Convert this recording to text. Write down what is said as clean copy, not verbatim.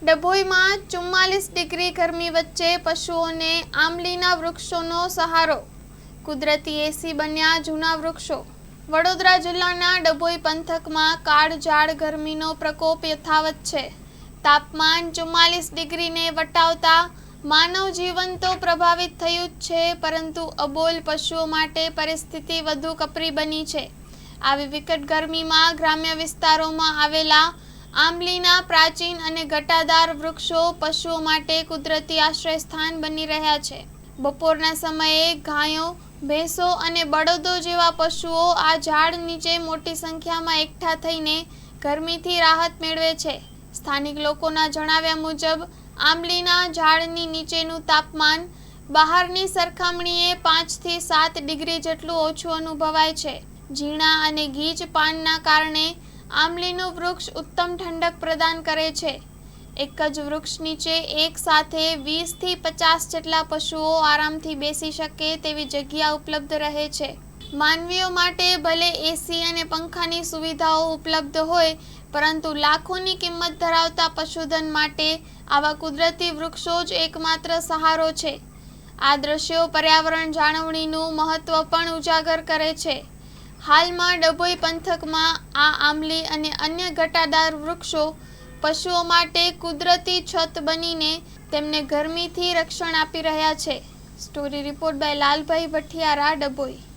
ડભોઈમાં 44 degree ગરમી વચ્ચે પશુઓને આંબલીના વૃક્ષોનો સહારો, કુદરતી એસી બન્યા જૂના વૃક્ષો। વડોદરા જિલ્લાના ડભોઈ પંથકમાં કાળઝાળ ગરમીનો પ્રકોપ યથાવત છે। તાપમાન 44 ડિગ્રીને વટાવતા માનવ જીવન તો પ્રભાવિત થયું જ છે, પરંતુ અબોલ પશુઓ માટે પરિસ્થિતિ વધુ કપરી બની છે। આવી વિકટ ગરમીમાં ગ્રામ્ય વિસ્તારોમાં આવેલા આંબલીના પ્રાચીન અને ઘટાદાર વૃક્ષો પશુઓ માટે કુદરતી આશ્રય સ્થાન બની રહ્યા છે। બપોરના સમયે ગાયો, ભેંસો અને બળદો જેવા પશુઓ આ ઝાડ નીચે મોટી સંખ્યામાં એકઠા થઈને ગરમીથી રાહત મેળવે છે। સ્થાનિક લોકોના જણાવ્યા મુજબ આંબલીના ઝાડની નીચેનું તાપમાન બહારની સરખામણીએ 5 થી 7 ડિગ્રી જેટલું ઓછું અનુભવાય છે। ઝીણા અને ગીચ પાનના કારણે આંબલીનું વૃક્ષ ઉત્તમ ઠંડક પ્રદાન કરે છે। એક જ વૃક્ષ નીચે એક સાથે 20 થી 50 જેટલા પશુઓ આરામથી બેસી શકે તેવી જગ્યા ઉપલબ્ધ રહે છે। માનવીઓ માટે ભલે એસી અને પંખાની સુવિધાઓ ઉપલબ્ધ હોય, પરંતુ લાખોની કિંમત ધરાવતા પશુધન માટે આવા કુદરતી વૃક્ષો જ એકમાત્ર સહારો છે। આ દ્રશ્યો પર્યાવરણ જાળવણીનું મહત્વ પણ ઉજાગર કરે છે। હાલમાં ડભોઈ પંથકમાં આ આંબલી અને અન્ય ઘટાદાર વૃક્ષો પશુઓ માટે કુદરતી છત બનીને તેમને ગરમીથી રક્ષણ આપી રહ્યા છે। Story report by Lalbhai Bhathiyara, Dabhoi.